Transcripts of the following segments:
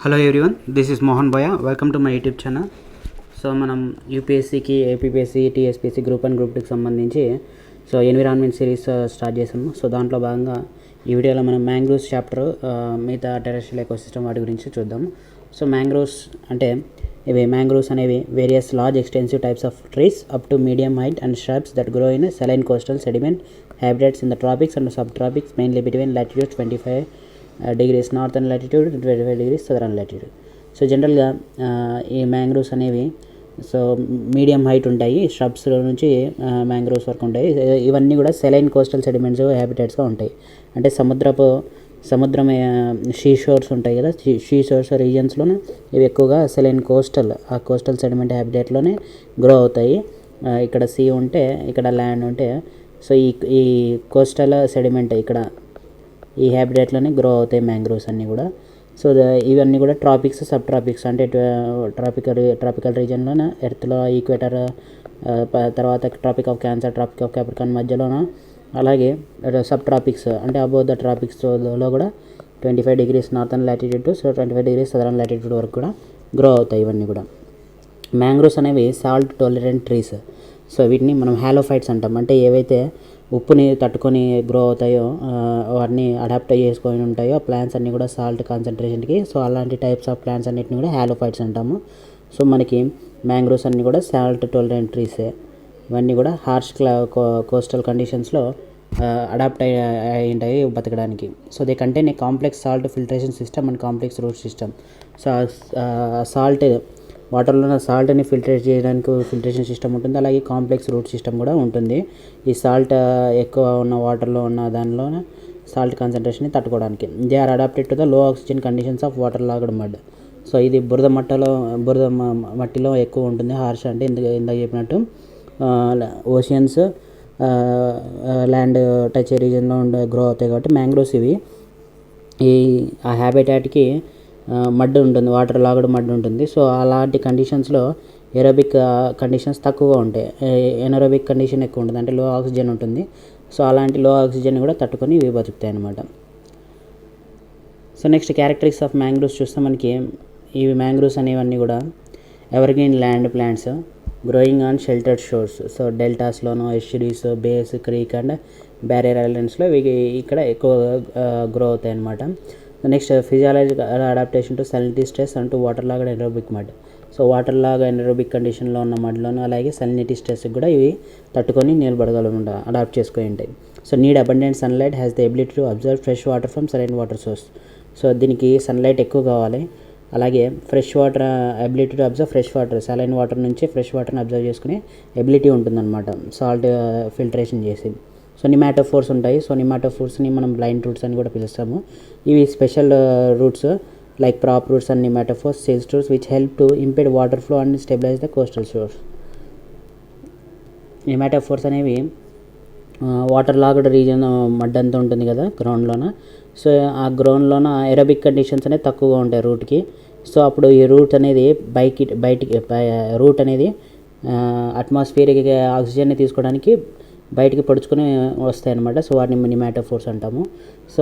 Hello everyone, this is Mohan భయ్య. Welcome to my YouTube channel. So మనం యూపీఎస్సీకి, APPSC, TSPSC group 1 group 2కి సంబంధించి ఎన్విరాన్మెంట్ సిరీస్ స్టార్ట్ చేసాము. సో దాంట్లో భాగంగా ఈ వీడియోలో మనం మ్యాంగ్రోవ్స్ చాప్టర్ మిగతా టెరెస్ట్రియల్ ఎకోసిస్టమ్ వాటి గురించి చూద్దాం. సో మ్యాంగ్రోవ్స్ అంటే మ్యాంగ్రోవ్స్ అనేవి various large extensive types of trees up to medium height and shrubs that grow in saline coastal sediment habitats in the tropics and subtropics, mainly between latitude 25 degrees northern latitude and 25 degrees southern latitude. So జనరల్గా ఈ mangroves అనేవి medium height ఉంటాయి, shrubs నుంచి mangroves వరకు ఉంటాయి. ఇవన్నీ కూడా saline coastal sediments హ్యాబిటేట్స్గా ఉంటాయి. అంటే సముద్రం షీ షోర్స్ ఉంటాయి కదా, షీ షోర్స్ రీజియన్స్లోనే ఇవి ఎక్కువగా సెలైన్ కోస్టల్ సెడిమెంట్ హ్యాబిటేట్లోనే గ్రో అవుతాయి. ఇక్కడ సీ ఉంటే ఇక్కడ ల్యాండ్ ఉంటే సో ఈ కోస్టల్ సెడిమెంట్ ఇక్కడ ఈ హ్యాబిటేట్లోనే గ్రో అవుతాయి మ్యాంగ్రోవ్స్ అన్నీ కూడా. సో ఇవన్నీ కూడా ట్రాపిక్స్, సబ్ ట్రాపిక్స్ అంటే ట్రాపికల్ రీజియన్లోన ఎర్త్లో ఈక్వేటర్, తర్వాత tropic of Cancer, tropic of Capricorn మధ్యలోన, అలాగే సబ్ ట్రాపిక్స్ అంటే అబోవ్ ద ట్రాపిక్స్లో కూడా 25 degrees northern latitude to 25 degrees southern latitude వరకు కూడా గ్రో అవుతాయి ఇవన్నీ కూడా. మ్యాంగ్రోవ్స్ అనేవి సాల్ట్ టాలరెంట్ ట్రీస్. సో వీటిని మనం హాలోఫైట్స్ అంటాం. అంటే ఏవైతే ఉప్పుని తట్టుకొని గ్రో అవుతాయో వాటిని అడాప్ట్ చేసుకొని ఉంటాయో ప్లాంట్స్ అన్నీ కూడా సాల్ట్ కాన్సన్ట్రేషన్కి, సో అలాంటి టైప్స్ ఆఫ్ ప్లాంట్స్ అన్నిటిని కూడా హాలోఫైట్స్ అంటాము. సో మనకి మ్యాంగ్రోవ్స్ అన్నీ కూడా సాల్ట్ టాలరెంట్ ట్రీసే. ఇవన్నీ కూడా హార్ష్ కోస్టల్ కండిషన్స్లో అడాప్ట్ అయి ఉంటాయి బతకడానికి. So they contain A complex salt filtration system and complex root system. So salt వాటర్లో ఉన్న సాల్ట్ని ఫిల్టరేట్ చేయడానికి ఫిల్టరేషన్ సిస్టమ్ ఉంటుంది, అలాగే కాంప్లెక్స్ రూట్ సిస్టమ్ కూడా ఉంటుంది. ఈ సాల్ట్ ఎక్కువ ఉన్న వాటర్లో ఉన్న దానిలో సాల్ట్ కాన్సన్ట్రేషన్ని తట్టుకోవడానికి. They are adapted to the low oxygen conditions of water logged mud. So ఇది బురద మట్టిలో ఎక్కువ ఉంటుంది. హార్ష్ అంటే ఇందాక చెప్పినట్టు ఓషియన్స్, ల్యాండ్ టచ్ రీజియన్లో గ్రో అవుతాయి కాబట్టి మ్యాంగ్రోవ్స్ ఇవి ఆ హ్యాబిటాట్కి మడ్ ఉంటుంది, వాటర్ లాగడ్ మడ్ ఉంటుంది. సో అలాంటి కండిషన్స్లో ఏరోబిక్ కండిషన్స్ తక్కువగా ఉంటాయి, ఎనరోబిక్ కండిషన్ ఎక్కువ ఉంటుంది, అంటే లో ఆక్సిజన్ ఉంటుంది. సో అలాంటి లో ఆక్సిజన్ కూడా తట్టుకొని ఇవి బతుకుతాయి అన్నమాట. So next characteristics of mangroves చూస్తే మనకి ఇవి మ్యాంగ్రోవ్స్ అనేవన్నీ కూడా evergreen land plants growing on sheltered shores. So డెల్టాస్లోనూ, estuaries, bays, creek and barrier ఐలాండ్స్లో ఇవి ఇక్కడ ఎక్కువ గ్రో అవుతాయి అన్నమాట. Next physiological adaptation to salinity stress and to water log and anaerobic mud. So water log anaerobic కండిషన్లో ఉన్న మడ్లోను అలాగే salinity stress కూడా ఇవి తట్టుకొని నిలబడగలకుండా అడాప్ట్ చేసుకొని ఉంటాయి. So need abundant sunlight has the ability to observe fresh water from saline water source. So దీనికి sunlight ఎక్కువ కావాలి, అలాగే fresh water ability to observe fresh water, saline water నుంచి ఫ్రెష్ వాటర్ని అబ్జర్వ్ చేసుకునే ఎబిలిటీ ఉంటుందన్నమాట సాల్ట్ ఫిల్టరేషన్ చేసి. So నిమాటోఫోర్స్ ఉంటాయి. సో నిమాటోఫోర్స్ని మనం బ్లైండ్ రూట్స్ అని కూడా పిలుస్తాము. ఇవి special roots like prop roots and pneumatophores, sales roots which help to impede water flow and stabilise the coastal shores. Pneumatophores అనేవి వాటర్ లాగడ్ రీజన్ మడ్ అంతా ఉంటుంది కదా గ్రౌండ్లోన. సో ఆ గ్రౌండ్లోన ఎరోబిక్ కండిషన్స్ అనేది తక్కువగా ఉంటాయి రూట్కి. సో అప్పుడు ఈ రూట్ అనేది రూట్ అనేది అట్మాస్ఫియర్కి ఆక్సిజన్ని తీసుకోవడానికి బయటికి పొడుచుకొని వస్తాయి అన్నమాట. సో వాటిని నిమాటోఫోర్స్ అంటాము. సో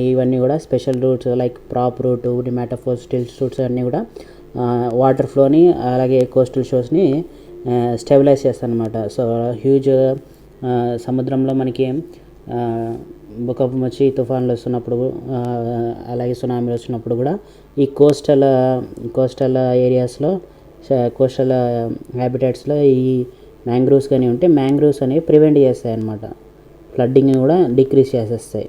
ఇవన్నీ కూడా special roots like prop root, pneumatophores, stilts roots అన్నీ కూడా వాటర్ ఫ్లోని అలాగే కోస్టల్ షోర్స్ని స్టెబిలైజ్ చేస్తాయి అన్నమాట. సో హ్యూజ్ సముద్రంలో మనకి భూకంపం వచ్చి తుఫాన్లు వస్తున్నప్పుడు అలాగే సునామీలు వచ్చినప్పుడు కూడా ఈ కోస్టల్ ఏరియాస్లో, కోస్టల్ హ్యాబిటాట్స్లో ఈ మ్యాంగ్రోవ్స్ కానీ ఉంటే మ్యాంగ్రోవ్స్ అనేవి ప్రివెంట్ చేస్తాయి అన్నమాట, ఫ్లడ్డింగ్ కూడా డిక్రీజ్ చేసేస్తాయి.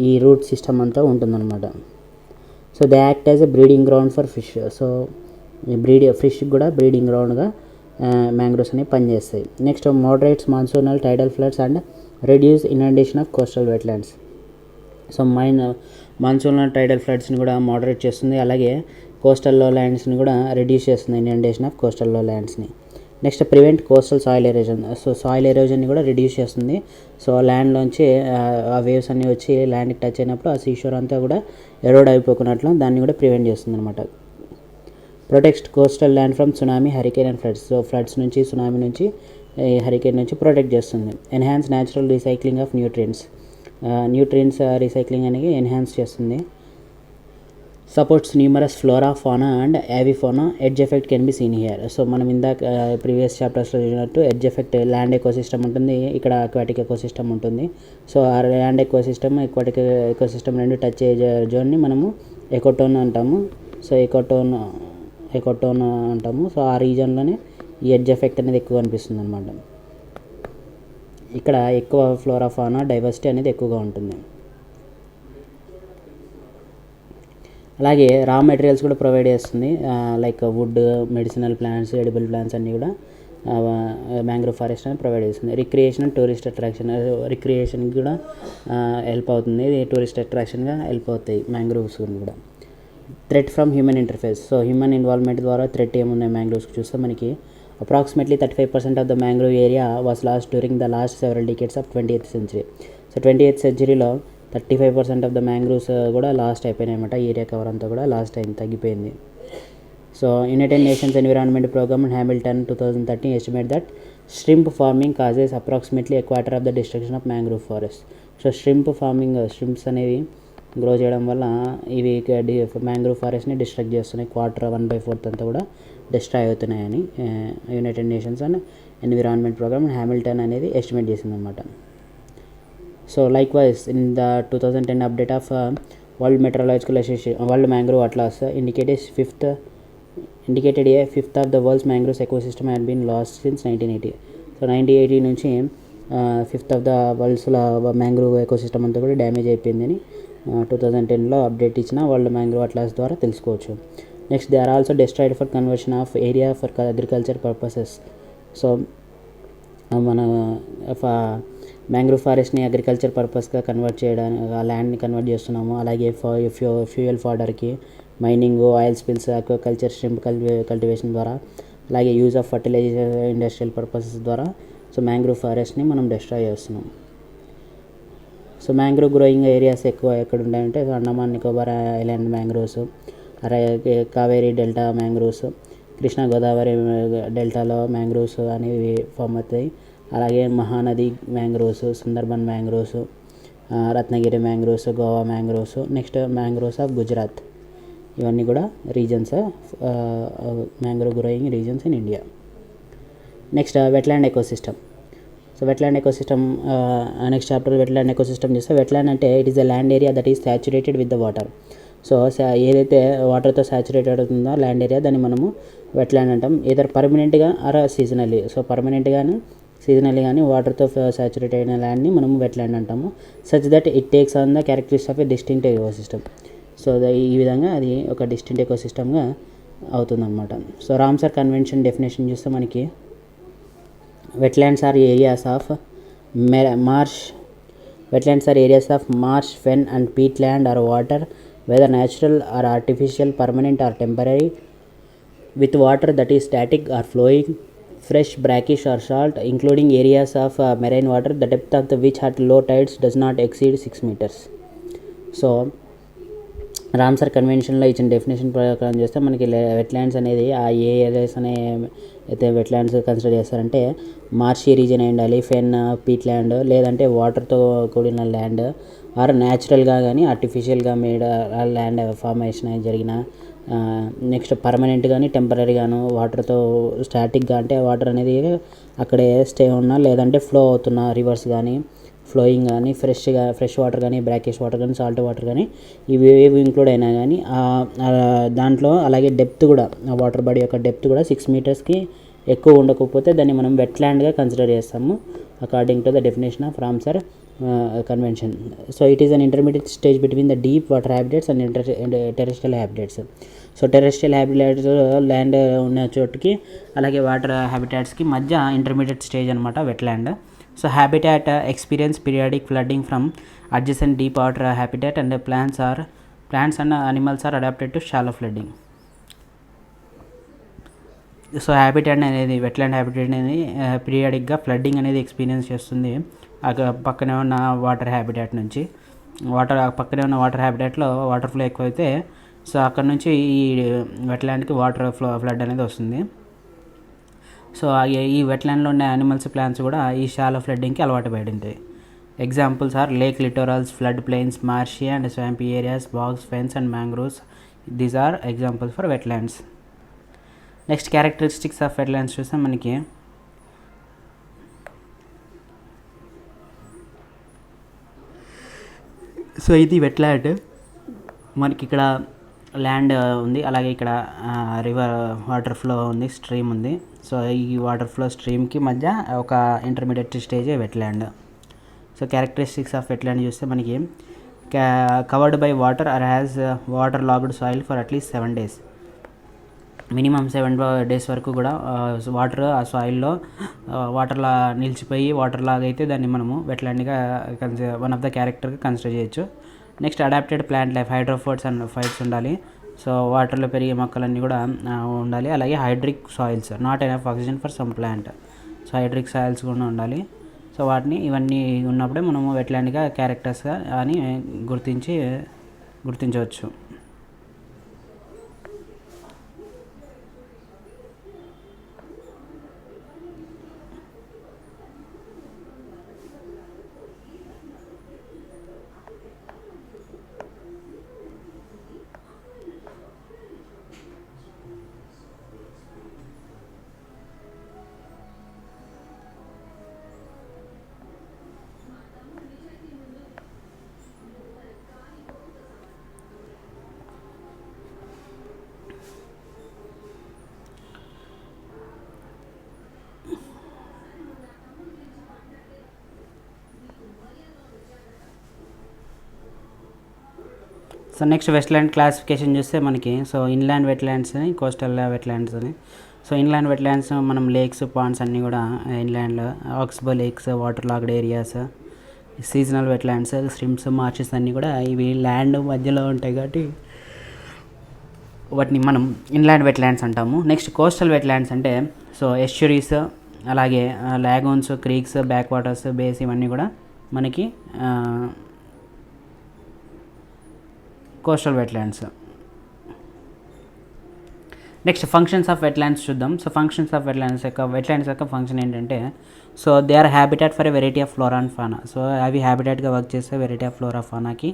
ఈ రూట్ సిస్టమ్ అంతా ఉంటుందన్నమాట. So they act as a breeding ground for fish. So fish కూడా బ్రీడింగ్ గ్రౌండ్గా మ్యాంగ్రోవ్స్ అనేవి పనిచేస్తాయి. Next moderates monsoonal tidal floods and reduce inundation of coastal wetlands. So monsoonal tidal ఫ్లడ్స్ని కూడా మోడరేట్ చేస్తుంది, అలాగే కోస్టల్ లో ల్యాండ్స్ని కూడా రెడ్యూస్ చేస్తుంది, ఇనండేషన్ ఆఫ్ కోస్టల్ లో ల్యాండ్స్ని. Next prevent coastal soil erosion. So soil ఎరోజన్ని కూడా రిడ్యూస్ చేస్తుంది. సో ల్యాండ్లోంచి ఆ వేవ్స్ అన్నీ వచ్చి ల్యాండ్కి టచ్ అయినప్పుడు ఆ సీషోర్ అంతా కూడా ఎరోడ్ అయిపోకున్నట్లు దాన్ని కూడా ప్రివెంట్ చేస్తుంది అనమాట. Protect coastal land from tsunami, hurricane and floods. So floods నుంచి, సునామీ నుంచి, హరికేన్ నుంచి ప్రొటెక్ట్ చేస్తుంది. Enhance natural recycling of nutrients recycling అనేది ఎన్హాన్స్ చేస్తుంది. Supports numerous flora fauna and avifauna. Edge effect can be seen here. So మనం ఇందాక previous చాప్టర్స్లో చూసినట్టు edge effect land ecosystem ఉంటుంది, ఇక్కడ అక్వాటిక్ ఎకోసిస్టమ్ ఉంటుంది. సో ఆ ల్యాండ్ ఎకోసిస్టమ్ అక్వాటిక్ ఎకోసిస్టమ్ రెండు టచ్ అయ్యే జోన్ని మనము ఎకోటోన్ అంటాము. సో ఎకోటోన్ అంటాము. సో ఆ రీజన్లోనే ఈ ఎడ్జ్ ఎఫెక్ట్ అనేది ఎక్కువ అనిపిస్తుంది అనమాట. ఇక్కడ ఎక్కువ ఫ్లోరా ఫానా డైవర్సిటీ అనేది ఎక్కువగా ఉంటుంది. అలాగే రా మెటీరియల్స్ కూడా ప్రొవైడ్ చేస్తుంది, like wood, medicinal plants, edible plants అన్నీ కూడా మ్యాంగ్రోవ్ ఫారెస్ట్ అనేది ప్రొవైడ్ చేస్తుంది. రిక్రియేషన్ అండ్ టూరిస్ట్ అట్రాక్షన్, రిక్రియేషన్కి కూడా హెల్ప్ అవుతుంది, ఇది టూరిస్ట్ అట్రాక్షన్గా హెల్ప్ అవుతాయి మ్యాంగ్రోవ్స్ కూడా. Threat from human interface. So human involvement ద్వారా థ్రెట్ ఏమున్నాయి మ్యాంగ్రోవ్స్కి చూస్తే మనకి approximately 35% of the mangrove area was lost during the last several decades of 20th century. So 20th centuryలో 35% ఆఫ్ ద మ్యాంగ్రోవ్స్ కూడా లాస్ట్ అయిపోయినాయి అనమాట. ఏరియా కవర్ అంతా కూడా లాస్ట్ అయింది, తగ్గిపోయింది. So United Nations environment programme and Hamilton 2013 estimate that shrimp farming causes approximately a quarter of the destruction of mangrove forest. So shrimps అనేవి grow చేయడం వల్ల ఇవి మ్యాంగ్రోవ్ ఫారెస్ట్ని డిస్ట్రక్ట్ చేస్తున్నాయి. 1/4 అంతా కూడా డిస్ట్రాయ్ అవుతున్నాయని United Nations and environment programme and Hamilton అనేది estimate చేసిందనమాట. So likewise in the 2010 update of World Meteorological Association, World Mangrove Atlas indicated a fifth of the world's mangrove ecosystem had been lost since 1980. So 1980 నుంచి fifth of the world's mangrove ecosystem అంతా కూడా damage అయిపోయిందని 2010లో update ఇచ్చిన world mangrove atlas ద్వారా తెలుసుకోవచ్చు. Next they are also destroyed for conversion of area for agriculture purposes. So మన mangrove ఫారెస్ట్ని అగ్రికల్చర్ పర్పస్గా కన్వర్ట్ చేయడానికి, ఆ ల్యాండ్ని కన్వర్ట్ చేస్తున్నాము. అలాగే ఫ్యూయల్ ఫాడర్కి, mining, oil spills, aquaculture, shrimp cultivation ద్వారా, అలాగే use of fertiliser, industrial purposes ద్వారా సో మ్యాంగ్రోవ్ ఫారెస్ట్ని మనం డిస్ట్రాయ్ చేస్తున్నాం. సో మ్యాంగ్రోవ్ గ్రోయింగ్ ఏరియాస్ ఎక్కువ ఎక్కడ ఉంటాయంటే అండమాన్ నికోబార్ ఐలాండ్ మ్యాంగ్రోవ్స్, అలాగే కావేరీ డెల్టా మ్యాంగ్రోవ్స్, కృష్ణా గోదావరి డెల్టాలో మ్యాంగ్రోవ్స్ అనేవి ఫామ్ అవుతాయి. అలాగే Mahanadi mangroves, Sundarban mangroves, Ratnagiri mangroves, Goa mangroves, next mangroves of Gujarat. ఇవన్నీ కూడా reasons, mangrove growing reasons in India. Next wetland ecosystem. So wetland ecosystem next chapter wetland ecosystem చూస్తే, వెట్లాండ్ అంటే it is the land area that is saturated with the water. So ఏదైతే వాటర్తో saturated అవుతుందో land area దాన్ని మనము wetland అంటాం. Either పర్మనెంట్గా are seasonally. So పర్మనెంట్గాను seasonally కానీ వాటర్తో సాచురేట్ అయిన ల్యాండ్ని మనము వెట్లాండ్ అంటాము. Such that it takes on the characteristics of a distinct ecosystem. So ఈ విధంగా అది ఒక డిస్టింక్ట్ ఎకోసిస్టమ్గా అవుతుందన్నమాట. సో రామ్సర్ కన్వెన్షన్ డెఫినేషన్ చూస్తే మనకి wetlands are areas of marsh, fen and peatland or water, whether natural or artificial, permanent or temporary, with water that is static or flowing, fresh, brackish or salt, including areas of marine water, the depth of which at low tides does not exceed 6 meters. So Ramsar కన్వెన్షన్లో ఇచ్చిన definition ప్రకారం చేస్తే మనకి wetlands అనేది ఆ ఏ areas అనే అయితే wetlands consider చేస్తారంటే మార్షీ రీజన్ అయి ఉండాలి, ఫెన్, పీట్ ల్యాండ్, లేదంటే వాటర్తో కూడిన ల్యాండ్, ఆర్ న్యాచురల్గా కానీ ఆర్టిఫిషియల్గా మేడ్ ల్యాండ్ ఫార్మేషన్ జరిగిన, నెక్స్ట్ పర్మనెంట్ కానీ టెంపరీ గాను, వాటర్తో స్టాటిక్గా అంటే వాటర్ అనేది అక్కడే స్టే ఉన్నా, లేదంటే ఫ్లో అవుతున్న రివర్స్ కానీ, ఫ్లోయింగ్ కానీ, ఫ్రెష్ వాటర్ కానీ, బ్రాకిష్ వాటర్ కానీ, సాల్ట్ వాటర్ కానీ, ఇవి ఇంక్లూడ్ అయినా కానీ దాంట్లో అలాగే డెప్త్ కూడా, ఆ వాటర్ బాడీ యొక్క డెప్త్ కూడా 6 మీటర్స్కి ఎక్కువ ఉండకపోతే దాన్ని మనం వెట్లాండ్గా కన్సిడర్ చేస్తాము according to the definition of Ramsar convention. So it is an intermediate stage between the deep water habitats and terrestrial habitats. So terrestrial habitats land ఉన్న చోటుకి అలాగే వాటర్ హ్యాబిటాట్స్కి మధ్య ఇంటర్మీడియట్ స్టేజ్ అనమాట wetland. So habitat experience periodic flooding from adjacent deep water habitat, and plants and animals are adapted to shallow flooding. So habitat అనేది wetland habitat అనేది పీరియాడిక్గా flooding అనేది experience చేస్తుంది పక్కనే ఉన్న వాటర్ హ్యాబిటాట్ నుంచి. పక్కనే ఉన్న వాటర్ హ్యాబిటాట్లో వాటర్ ఫ్లో ఎక్కువైతే సో అక్కడ నుంచి ఈ వెట్లాండ్కి వాటర్ ఫ్లడ్ అనేది వస్తుంది. సో ఈ వెట్లాండ్లో ఉన్న యానిమల్స్, ప్లాంట్స్ కూడా ఈ షాలో ఫ్లడ్డింగ్కి అలవాటు పడి ఉంటాయి. Examples are lake littorals, flood plains, marshy and swampy areas, bogs, fens and mangroves, these are examples for wetlands. Next characteristics of wetlands చూస్తే మనకి సో ఇది వెట్లాండ్. మనకి ఇక్కడ ల్యాండ్ ఉంది, అలాగే ఇక్కడ రివర్ వాటర్ ఫ్లో ఉంది, స్ట్రీమ్ ఉంది. సో ఈ వాటర్ ఫ్లో స్ట్రీమ్కి మధ్య ఒక intermediate stage wetland. So characteristics of wetland చూస్తే మనకి covered by water or has water logged soil for at least 7 days. Minimum 7 days వరకు కూడా వాటర్ ఆ సాయిల్లో వాటర్లా నిలిచిపోయి వాటర్ లాగా అయితే దాన్ని మనము వెట్లాండ్గా వన్ ఆఫ్ ద క్యారెక్టర్గా కన్సిడర్ చేయొచ్చు. Next adapted plant life, hydrophytes and fights ఉండాలి. సో వాటర్లో పెరిగే మొక్కలన్నీ కూడా ఉండాలి. అలాగే hydric soils, not enough oxygen for some plant. So hydric soils కూడా ఉండాలి. సో ఇవన్నీ ఉన్నప్పుడే మనము వెట్లాండ్గా క్యారెక్టర్స్గా అని గుర్తించవచ్చు. సో నెక్స్ట్ వెట్లాండ్ క్లాసిఫికేషన్ చూస్తే మనకి సో ఇన్లాండ్ వెట్లాండ్స్ అని, కోస్టల్ వెట్లాండ్స్ అని. సో ఇన్లాండ్ వెట్లాండ్స్ మనం లేక్స్, పాండ్స్ అన్నీ కూడా ఇన్లాండ్లో, oxbow lakes, water logged areas, seasonal wetlands, streams, marshes అన్నీ కూడా ఇవి ల్యాండ్ మధ్యలో ఉంటాయి కాబట్టి వాటిని మనం ఇన్లాండ్ వెట్లాండ్స్ అంటాము. నెక్స్ట్ కోస్టల్ వెట్లాండ్స్ అంటే సో ఎస్చురీస్, అలాగే lagoons, creeks, back waters, bays ఇవన్నీ కూడా మనకి coastal wetlands. Next functions of wetlands చూద్దాం. సో ఫంక్షన్స్ ఆఫ్ వెట్లాండ్స్ యొక్క ఫంక్షన్ ఏంటంటే so they are habitat for a variety of flora and fauna. So అవి హ్యాబిటాట్గా వర్క్ చేస్తే వెరైటీ ఆఫ్ ఫ్లోరా ఫానాకి.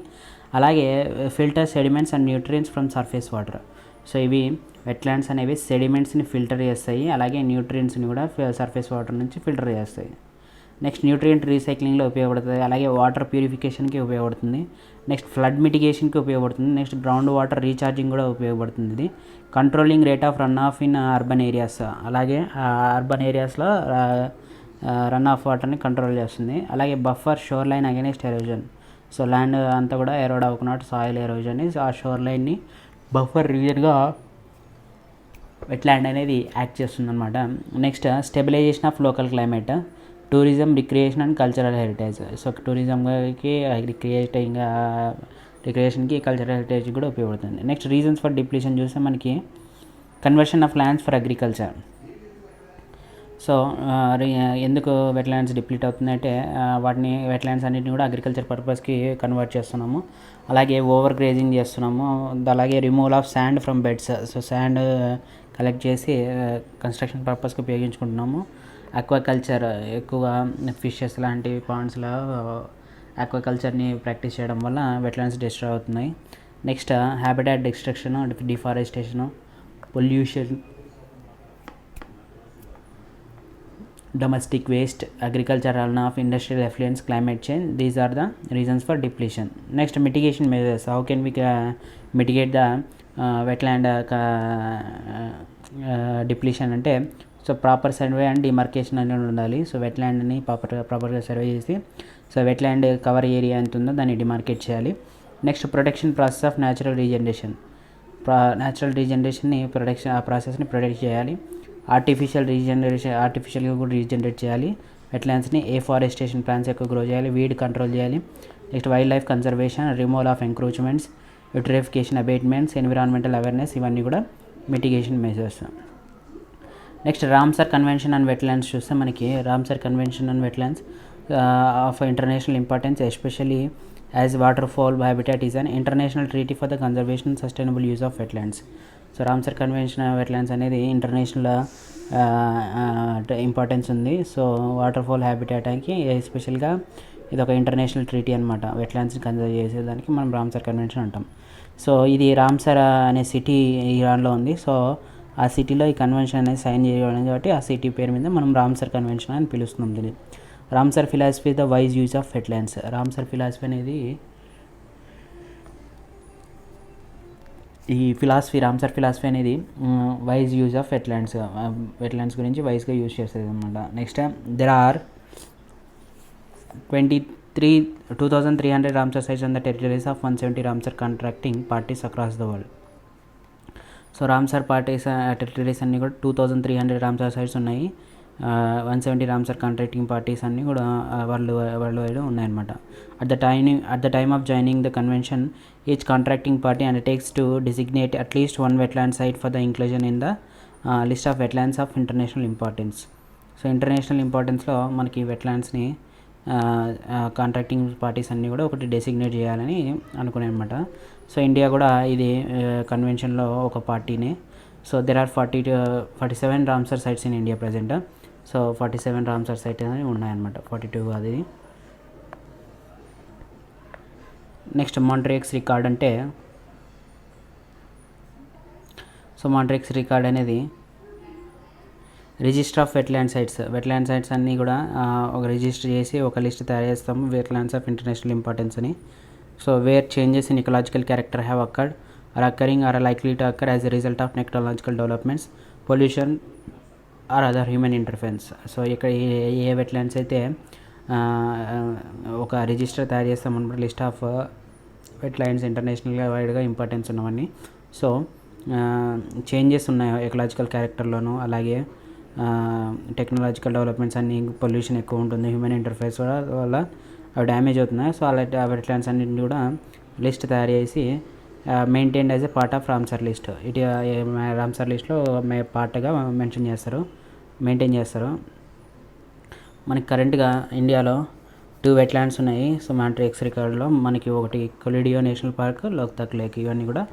అలాగే filter sediments and nutrients from surface water. So ఇవి wetlands అనేవి సెడిమెంట్స్ని ఫిల్టర్ చేస్తాయి, అలాగే న్యూట్రియంట్స్ని కూడా సర్ఫేస్ వాటర్ నుంచి ఫిల్టర్ చేస్తాయి. నెక్స్ట్ న్యూట్రియంట్ రీసైక్లింగ్లో ఉపయోగపడుతుంది, అలాగే వాటర్ ప్యూరిఫికేషన్కి ఉపయోగపడుతుంది. నెక్స్ట్ ఫ్లడ్ మిటిగేషన్కి ఉపయోగపడుతుంది. నెక్స్ట్ గ్రౌండ్ వాటర్ రీఛార్జింగ్ కూడా ఉపయోగపడుతుంది. ఇది controlling rate of run off in urban areas, అలాగే అర్బన్ ఏరియాస్లో రన్ ఆఫ్ వాటర్ని కంట్రోల్ చేస్తుంది. అలాగే buffer shore line against erosion. So land అంతా కూడా ఎరోడ్ అవ్వకున్నట్టు సాయిల్ ఎరోజన్, ఆ షోర్ లైన్ని బఫర్ రీజన్గా వెట్లాండ్ అనేది యాక్ట్ చేస్తుంది అనమాట. Next stabilisation of local climate, tourism, recreation and cultural heritage. So టూరిజంకి, రిక్రియేషన్కి, కల్చరల్ హెరిటేజ్ కూడా ఉపయోగపడుతుంది. నెక్స్ట్ రీజన్స్ ఫర్ డిప్లీషన్ చూస్తే మనకి conversion of lands for agriculture. So ఎందుకు వెట్లాండ్స్ డిప్లీట్ అవుతుందంటే వెట్లాండ్స్ అన్నింటిని కూడా అగ్రికల్చర్ పర్పస్కి కన్వర్ట్ చేస్తున్నాము. అలాగే ఓవర్ గ్రేజింగ్ చేస్తున్నాము. అలాగే removal of sand from beds. So sand collect చేసి కన్స్ట్రక్షన్ పర్పస్కి ఉపయోగించుకుంటున్నాము. ఆక్వాకల్చర్, ఎక్కువగా ఫిషెస్ లాంటి పాండ్స్లో ఆక్వాకల్చర్ని ప్రాక్టీస్ చేయడం వల్ల వెట్లాండ్స్ డిస్ట్రాయ్ అవుతున్నాయి. Next habitat destruction, deforestation, pollution, domestic waste, agriculture runoff, industrial effluents, climate change. These are the reasons for depletion. Next, mitigation measures. How can we mitigate the wetland depletion అంటే so proper survey and demarcation అనేది ఉండాలి. So వెట్లాండ్ని ప్రాపర్గా survey చేసి so wetland cover area ఎంత ఉందో దాన్ని demarcate చేయాలి. Next protection process of natural regeneration. ఆ ప్రాసెస్ని ప్రొటెక్ట్ చేయాలి. ఆర్టిఫిషియల్గా కూడా రీజనరేట్ చేయాలి. వెట్లాండ్స్ని ఏఫారెస్టేషన్ ప్లాన్స్ ఎక్కువ గ్రో చేయాలి. వీడ్ కంట్రోల్ చేయాలి. Next wild life conservation, removal of encroachments, eutrophication abatements, environmental awareness, ఇవన్నీ కూడా mitigation measures. Next Ramsar convention and wetlands చూస్తే మనకి Ramsar convention and wetlands of international importance, especially as water fowl habitat is an international treaty for the conservation and sustainable use of wetlands. So Ramsar convention wetlands అనేది international importance ఉంది. So water fall హ్యాబిటాట్కి ఎస్పెషల్గా ఇది ఒక international treaty అనమాట. వెట్లాండ్స్ని conserve చేసేదానికి మనం Ramsar convention అంటాం. So ఇది రామ్సర్ అనే సిటీ ఇరాన్లో ఉంది. సో ఆ సిటీలో ఈ కన్వెన్షన్ అనేది సైన్ చేయడం కాబట్టి ఆ సిటీ పేరు మీద మనం రామ్సర్ కన్వెన్షన్ అని పిలుస్తున్నాం దీన్ని. Ramsar philosophy the wise use of wetlands. Ramsar philosophy అనేది రామ్సర్ ఫిలాసఫీ అనేది వైజ్ యూజ్ ఆఫ్ వెట్లాండ్స్ గురించి వైజ్గా యూజ్ చేస్తుంది అనమాట. Next there are 2,300 Ramsar sites on the territories of 170 Ramsar contracting parties across the world. So Ramsar parties territories అన్నీ కూడా 2,300 Ramsar sites ఉన్నాయి. 170 Ramsar contracting parties అన్నీ కూడా వరల్డ్ వైడ్ ఉన్నాయన్నమాట. At the time of joining the convention each contracting party undertakes to designate at least one wetland site for the inclusion in the list of wetlands of international importance. So international ఇంపార్టెన్స్లో మనకి వెట్లాండ్స్ని contracting parties అన్నీ కూడా ఒకటి designate చేయాలని అనుకున్నాయి అనమాట. So India కూడా ఇది కన్వెన్షన్లో ఒక పార్టీనే. So there are 47 Ramsar sites in India present. So 47 Ramsar sites అనేవి ఉన్నాయన్నమాట, 42 అది. నెక్స్ట్ మాంట్రియాక్స్ రికార్డ్ అంటే, సో మాంట్రియాక్స్ రికార్డ్ అనేది రిజిస్టర్ ఆఫ్ వెట్లాండ్ సైట్స్ అన్నీ కూడా ఒక రిజిస్టర్ చేసి ఒక లిస్ట్ తయారు చేస్తాము, వెట్లాండ్స్ ఆఫ్ ఇంటర్నేషనల్ ఇంపార్టెన్స్ అని. So where changes in ecological character have occurred are occurring or are likely to occur as a result of technological developments, pollution or other human interference. So ఇక్కడ ఏ wetlands అయితే ఒక register తయారు చేస్తామన్నమాట, list of wetlands ఇంటర్నేషనల్గా వైడ్గా importance ఉన్నవన్నీ. So changes ఉన్నాయి ecological క్యారెక్టర్లోనూ, అలాగే technological developments అన్నీ, పొల్యూషన్ ఎక్కువ ఉంటుంది, హ్యూమన్ ఇంటర్ఫేస్ వల్ల అవి డ్యామేజ్ అవుతున్నాయి. సో అలాంటి ఆ వెట్లాండ్స్ అన్నింటినీ కూడా లిస్ట్ తయారు చేసి maintained as a part of Ramsar list. ఇటు రామ్సర్ లిస్ట్లో పార్ట్గా మెయింటైన్ చేస్తారు. మనకి కరెంట్గా ఇండియాలో 2 వెట్లాండ్స్ ఉన్నాయి. సో మాంట్రియాక్స్ రికార్డులో మనకి ఒకటి కొలిడియో నేషనల్ పార్క్, లోక్తక్ లేక్, ఇవన్నీ కూడా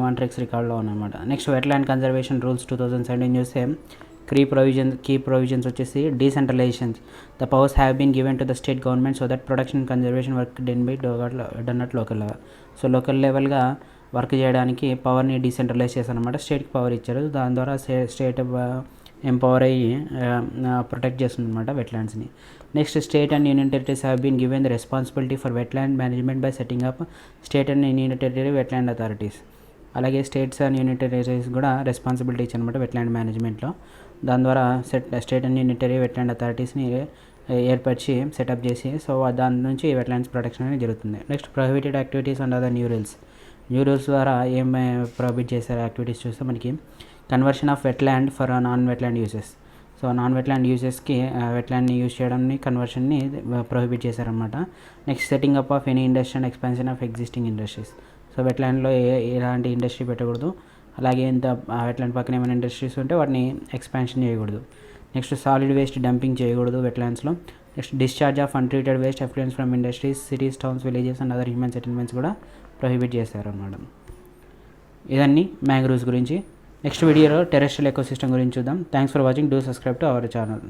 మాంట్రియాక్స్ రికార్డులో ఉన్నాయన్నమాట. నెక్స్ట్ వెట్లాండ్ కన్జర్వేషన్ రూల్స్ 2017 చూస్తే కీ ప్రొవిజన్స్ వచ్చేసి decentralisation. The powers have been given to the state government so that production conservation work done at local level. So local లెవెల్గా వర్క్ చేయడానికి పవర్ని decentralise చేశారనమాట, స్టేట్కి పవర్ ఇచ్చారు. దాని ద్వారా స్టేట్ ఎంపవర్ అయ్యి ప్రొటెక్ట్ చేస్తుంది అనమాట వెట్లాండ్స్ని. Next state and union territories have been given the responsibility for wetland management by setting up state and union territory wetland authorities. అలాగే స్టేట్స్ అండ్ యూనియన్ టెరిటరీస్ కూడా రెస్పాన్సిబిలిటీ ఇచ్చారనమాట వెట్లాండ్ మేనేజ్మెంట్లో. దాని ద్వారా state and union territory wetland అథారిటీస్ని ఏర్పరిచి setup చేసి, so దాని నుంచి వెట్లాండ్స్ ప్రొటెక్షన్ అనేది జరుగుతుంది. Next prohibited activities and other new rules ద్వారా ఏం ప్రొహిబిట్ చేశారు యాక్టివిటీస్ చూస్తే మనకి conversion of wetland for non wetland uses. So non wetland యూజెస్కి వెట్లాండ్ని యూజ్ చేయడాన్ని కన్వర్షన్ని ప్రొహిబిట్ చేశారనమాట. Next setting up of any industry and expansion of existing industries. So వెట్లాండ్లో ఎలాంటి ఇండస్ట్రీ పెట్టకూడదు, అలాగే వెట్లాండ్ పక్కన ఏమైనా ఇండస్ట్రీస్ ఉంటే వాటిని ఎక్స్పాన్షన్ చేయకూడదు. నెక్స్ట్ సాలిడ్ వేస్ట్ డంపింగ్ చేయకూడదు వెట్లాండ్స్లో. Next discharge of untreated waste effluents from industries, cities, towns, villages and other human settlements కూడా ప్రొహిబిట్ చేశారు అన్నమాట. ఇదన్నీ మ్యాంగ్రూవ్స్ గురించి. నెక్స్ట్ వీడియోలో టెరెస్ట్రియల్ ఎకోసిస్టమ్ గురించి చూద్దాం. Thanks for watching. Do subscribe to our channel.